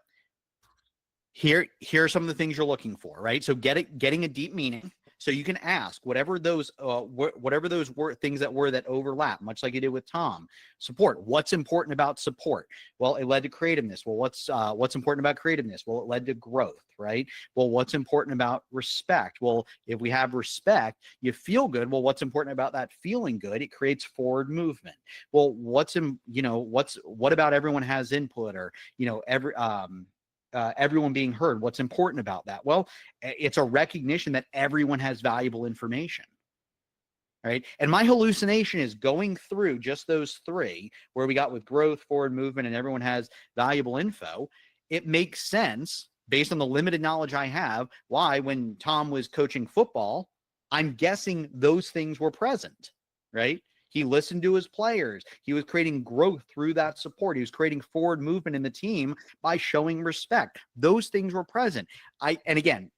here are some of the things you're looking for, right? So getting a deep meaning. So you can ask whatever those things that overlap, much like you did with Tom. Support. What's important about support? Well, it led to creativeness. Well, what's important about creativeness? Well, it led to growth, right? Well, what's important about respect? Well, if we have respect, you feel good. Well, what's important about that feeling good? It creates forward movement. Well, what about everyone has input, or everyone being heard? What's important about that? Well, it's a recognition that everyone has valuable information, right? And my hallucination is going through just those three, where we got with growth, forward movement, and everyone has valuable info. It makes sense based on the limited knowledge I have why, when Tom was coaching football, I'm guessing those things were present, right? He listened to his players. He was creating growth through that support. He was creating forward movement in the team by showing respect. Those things were present. And again,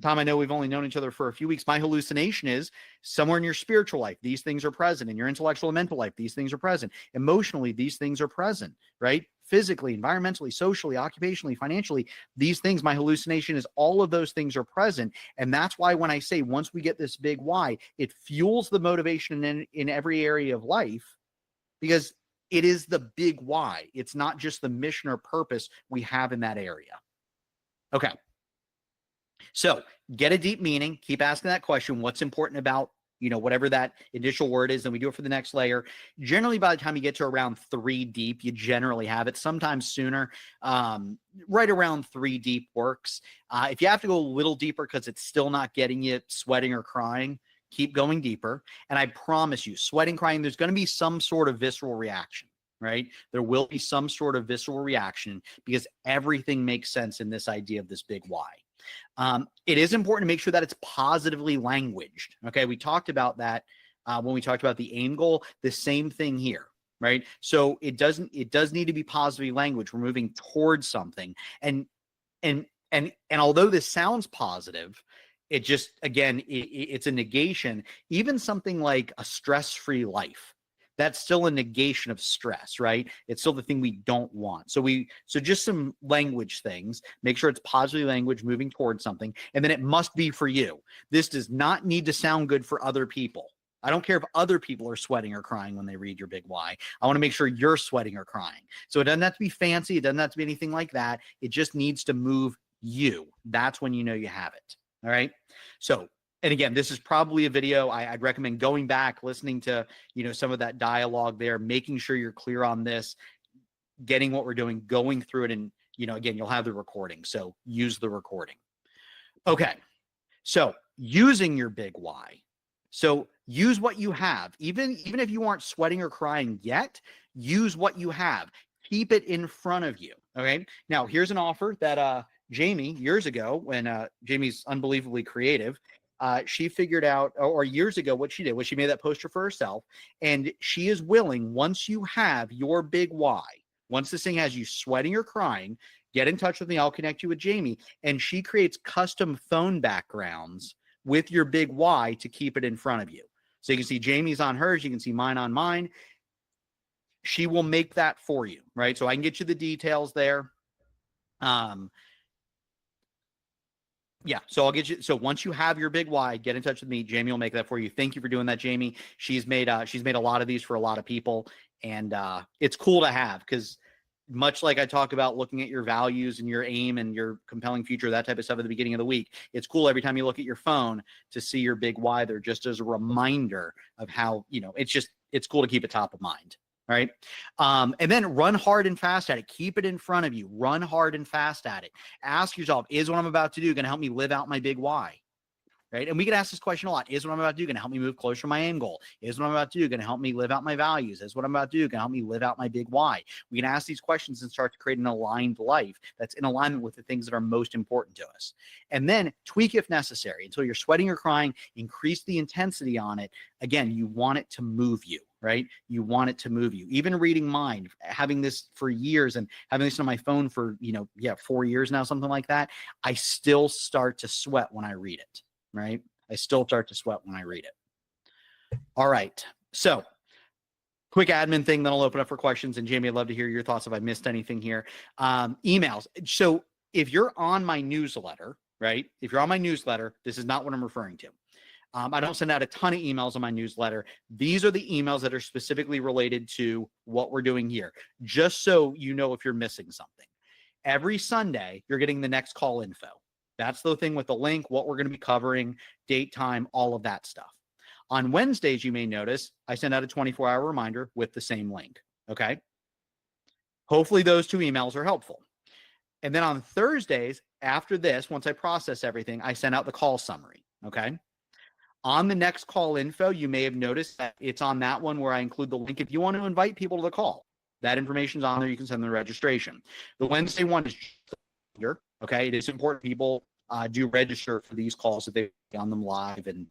Tom, I know we've only known each other for a few weeks. My hallucination is somewhere in your spiritual life, these things are present. In your intellectual and mental life, these things are present. Emotionally, these things are present, right? Physically, environmentally, socially, occupationally, financially, these things, my hallucination is all of those things are present. And that's why when I say once we get this big why, it fuels the motivation in every area of life, because it is the big why. It's not just the mission or purpose we have in that area. Okay. So get a deep meaning, keep asking that question. What's important about, whatever that initial word is, and we do it for the next layer. Generally, by the time you get to around 3 deep, you generally have it. Sometimes sooner. Right around 3 deep works. If you have to go a little deeper because it's still not getting you sweating or crying, keep going deeper. And I promise you, sweating, crying, there's going to be some sort of visceral reaction, right? There will be some sort of visceral reaction, because everything makes sense in this idea of this big why. It is important to make sure that it's positively languaged. Okay, we talked about that when we talked about the aim goal. The same thing here, right? So it does need to be positively languaged. We're moving towards something, and although this sounds positive, it just, again, it's a negation. Even something like a stress-free life, that's still a negation of stress, right? It's still the thing we don't want. So just some language things, make sure it's positive language moving towards something, and then it must be for you. This does not need to sound good for other people. I don't care if other people are sweating or crying when they read your big why. I want to make sure you're sweating or crying. So it doesn't have to be fancy. It doesn't have to be anything like that. It just needs to move you. That's when you know you have it. All right. So, and again, this is probably a video. I'd recommend going back, listening to, some of that dialogue there, making sure you're clear on this, getting what we're doing, going through it. And, again, you'll have the recording. So use the recording. Okay. So using your big why. So use what you have. Even if you aren't sweating or crying yet, use what you have. Keep it in front of you. Okay. Now, here's an offer that Jamie, years ago, when Jamie's unbelievably creative, she figured out, or years ago, what she did was she made that poster for herself. And she is willing, once you have your big why, once this thing has you sweating or crying, get in touch with me. I'll connect you with Jamie. And she creates custom phone backgrounds with your big why to keep it in front of you. So you can see Jamie's on hers. You can see mine on mine. She will make that for you, right? So I can get you the details there. Yeah, so I'll get you. So once you have your big why, get in touch with me. Jamie will make that for you. Thank you for doing that, Jamie. She's made a lot of these for a lot of people, and it's cool to have, because much like I talk about looking at your values and your aim and your compelling future, that type of stuff at the beginning of the week, it's cool every time you look at your phone to see your big why there, just as a reminder of how, it's cool to keep it top of mind. All right. And then run hard and fast at it. Keep it in front of you. Run hard and fast at it. Ask yourself, is what I'm about to do going to help me live out my big why? right? And we get asked this question a lot. Is what I'm about to do going to help me move closer to my end goal? Is what I'm about to do going to help me live out my values? Is what I'm about to do going to help me live out my big why? We can ask these questions and start to create an aligned life that's in alignment with the things that are most important to us. And then tweak if necessary until you're sweating or crying, increase the intensity on it. Again, you want it to move you, right? You want it to move you. Even reading Mind, having this for years and having this on my phone for, 4 years now, something like that, I still start to sweat when I read it, right? I still start to sweat when I read it. All right. So quick admin thing, then I'll open up for questions. And Jamie, I'd love to hear your thoughts if I missed anything here. Emails. So if you're on my newsletter, right? If you're on my newsletter, this is not what I'm referring to. I don't send out a ton of emails on my newsletter. These are the emails that are specifically related to what we're doing here, just so you know if you're missing something. Every Sunday, you're getting the next call info. That's the thing with the link, what we're going to be covering, date, time, all of that stuff. On Wednesdays, you may notice I send out a 24-hour reminder with the same link, okay? Hopefully those 2 emails are helpful. And then on Thursdays, after this, once I process everything, I send out the call summary, okay? On the next call info, you may have noticed that it's on that one where I include the link if you want to invite people to the call. That information's on there. You can send them the registration. The Wednesday one is here, okay? It is important people do register for these calls so they be on them live and,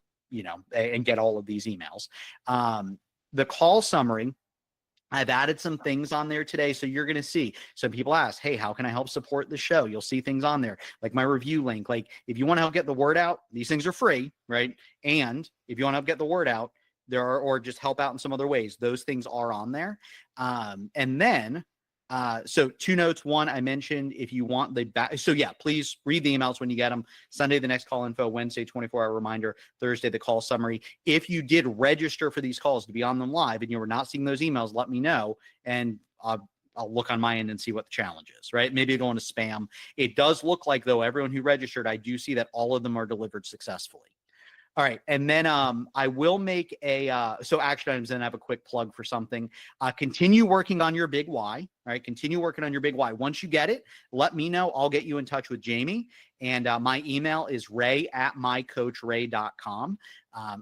and get all of these emails. The call summary, I've added some things on there today. So you're going to see some people ask, hey, how can I help support the show? You'll see things on there like my review link. Like if you want to help get the word out, these things are free, right? And if you want to help get the word out, or just help out in some other ways, those things are on there. And then, so 2 notes. One, I mentioned if you want the back. So yeah, please read the emails when you get them. Sunday, the next call info. Wednesday, 24-hour reminder. Thursday, the call summary. If you did register for these calls to be on them live and you were not seeing those emails, let me know. And I'll look on my end and see what the challenge is, right? Maybe go into spam. It does look like, though, everyone who registered, I do see that all of them are delivered successfully. All right. And then I will make so action items, and I have a quick plug for something. Continue working on your big why. All right. Continue working on your big why. Once you get it, let me know. I'll get you in touch with Jamie. And my email is ray@mycoachray.com.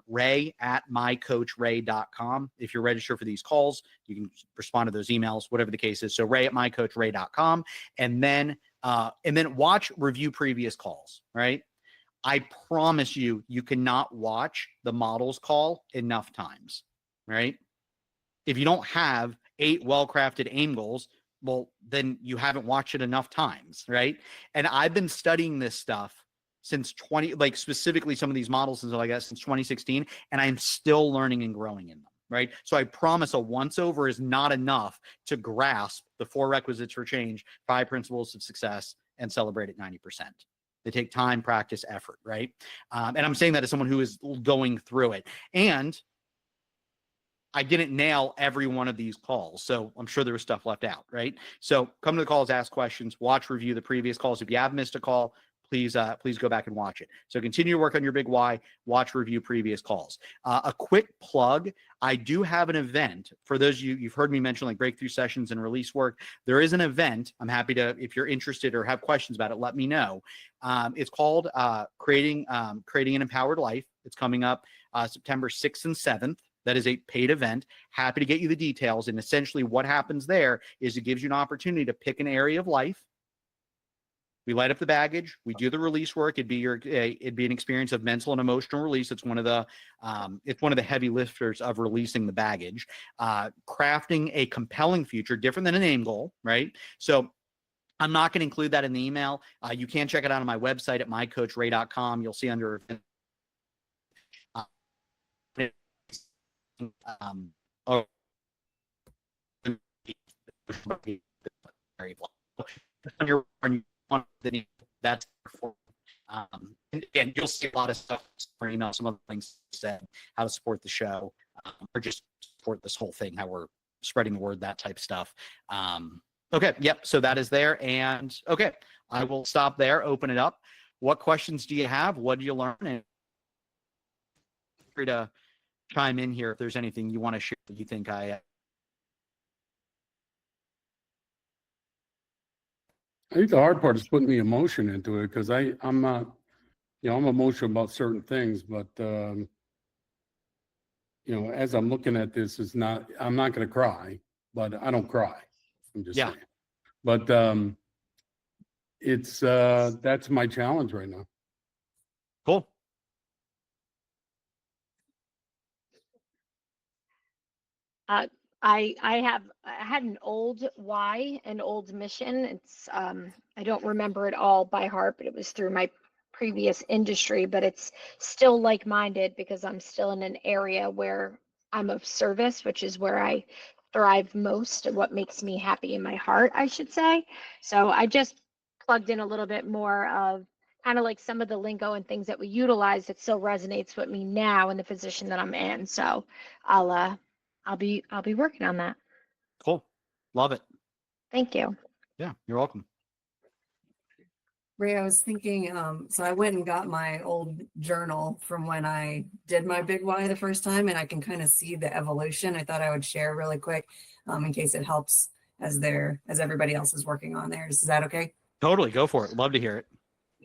Ray@mycoachray.com. If you're registered for these calls, you can respond to those emails, whatever the case is. So ray@mycoachray.com. And then watch, review previous calls, right? I promise you, you cannot watch the models call enough times, right? If you don't have 8 well-crafted aim goals, well, then you haven't watched it enough times, right? And I've been studying this stuff since specifically some of these models since 2016, and I'm still learning and growing in them, right? So I promise a once over is not enough to grasp the 4 requisites for change, 5 principles of success, and celebrate at 90%. They take time, practice, effort, right? And I'm saying that as someone who is going through it. And I didn't nail every one of these calls, so I'm sure there was stuff left out, right? So come to the calls, ask questions, watch, review the previous calls. If you have missed a call, please go back and watch it. So continue to work on your big why, watch, review previous calls. A quick plug, I do have an event for those of you've heard me mention like breakthrough sessions and release work. There is an event. I'm happy to, if you're interested or have questions about it, let me know. It's called Creating an Empowered Life. It's coming up September 6th and 7th. That is a paid event. Happy to get you the details. And essentially what happens there is it gives you an opportunity to pick an area of life. We light up the baggage. We do the release work. It'd be an experience of mental and emotional release. It's one of the heavy lifters of releasing the baggage. Crafting a compelling future, different than an aim goal, right? So I'm not going to include that in the email. You can check it out on my website at mycoachray.com. You'll see under that's and you'll see a lot of stuff for email, some of the things said, how to support the show, or just support this whole thing, how we're spreading the word, that type stuff. Okay, yep, so that is there. And okay, I will stop there, open it up. What questions do you have? What do you learn? And feel free to chime in here if there's anything you want to share that you think I think the hard part is putting the emotion into it because I'm not you know, I'm emotional about certain things, but, you know, as I'm looking at this, I'm not going to cry, but I don't cry. I'm just Yeah. saying. But that's my challenge right now. Cool. I had an old why, an old mission. It's I don't remember it all by heart, but it was through my previous industry, but it's still like-minded because I'm still in an area where I'm of service, which is where I thrive most and what makes me happy in my heart, I should say. So I just plugged in a little bit more of kind of like some of the lingo and things that we utilize that still resonates with me now in the position that I'm in. So I'll be working on that. Cool. Love it. Thank you. Yeah, you're welcome. Ray, I was thinking, so I went and got my old journal from when I did my big why the first time, and I can kind of see the evolution. I thought I would share really quick, in case it helps as everybody else is working on theirs. Is that okay? Totally. Go for it. Love to hear it.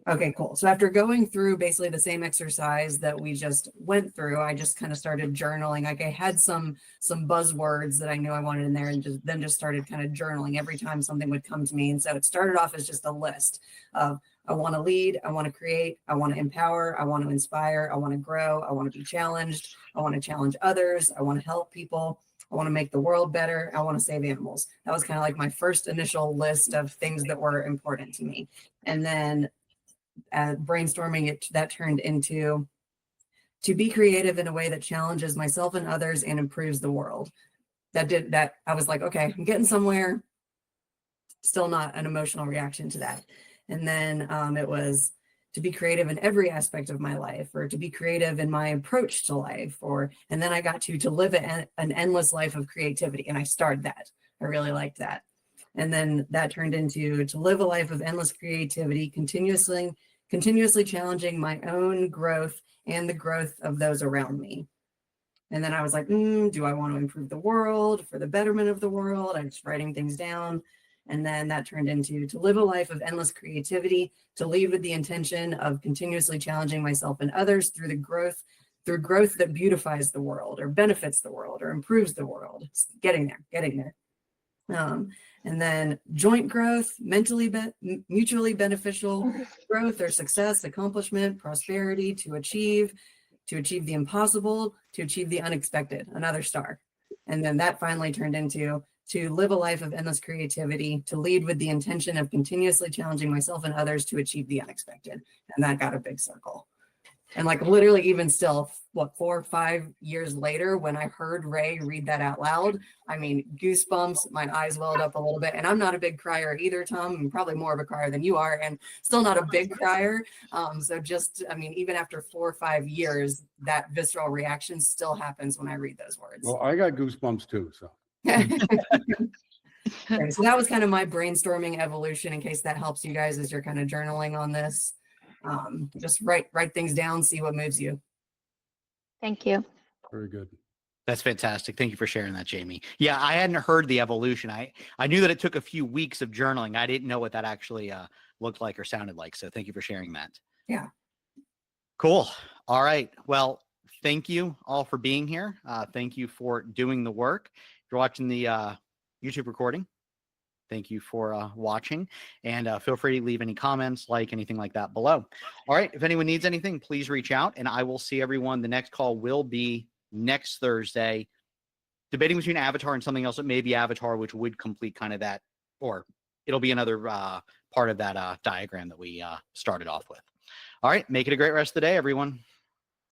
Okay, cool. So after going through basically the same exercise that we just went through, I just kind of started journaling. Like I had some buzzwords that I knew I wanted in there, and just started kind of journaling every time something would come to me. And so it started off as just a list of I want to lead, I want to create, I want to empower, I want to inspire, I want to grow, I want to be challenged, I want to challenge others, I want to help people, I want to make the world better, I want to save animals. That was kind of like my first initial list of things that were important to me. And then brainstorming it, that turned into to be creative in a way that challenges myself and others and improves the world. That I was like, okay, I'm getting somewhere. Still not an emotional reaction to that. And then it was to be creative in every aspect of my life, or to be creative in my approach to life, and then I got to live an endless life of creativity, and I started that. I really liked that. And then that turned into to live a life of endless creativity, continuously challenging my own growth and the growth of those around me. And then I was like, do I want to improve the world for the betterment of the world? I'm just writing things down. And then that turned into to live a life of endless creativity, to lead with the intention of continuously challenging myself and others through growth that beautifies the world or benefits the world or improves the world. It's getting there. And then joint growth, mutually beneficial growth or success, accomplishment, prosperity, to achieve the impossible, to achieve the unexpected, another star. And then that finally turned into to live a life of endless creativity, to lead with the intention of continuously challenging myself and others to achieve the unexpected. And that got a big circle. And like literally even still, 4 or 5 years later, when I heard Ray read that out loud, I mean, goosebumps, my eyes welled up a little bit. And I'm not a big crier either, Tom. I'm probably more of a crier than you are, and still not a big crier. So just, I mean, even after 4 or 5 years, that visceral reaction still happens when I read those words. Well, I got goosebumps too, so. Okay, so that was kind of my brainstorming evolution, in case that helps you guys as you're kind of journaling on this. Just write things down, see what moves you. Thank you. Very good. That's fantastic. Thank you for sharing that, Jamie. Yeah, I hadn't heard the evolution. I knew that it took a few weeks of journaling. I didn't know what that actually looked like or sounded like. So thank you for sharing that. Yeah. Cool. All right. Well, thank you all for being here. Thank you for doing the work. If you're watching the YouTube recording, thank you for watching, and feel free to leave any comments, anything like that below. All right. If anyone needs anything, please reach out, and I will see everyone. The next call will be next Thursday, debating between Avatar and something else that may be Avatar, which would complete kind of that, or it'll be another part of that diagram that we started off with. All right. Make it a great rest of the day, everyone.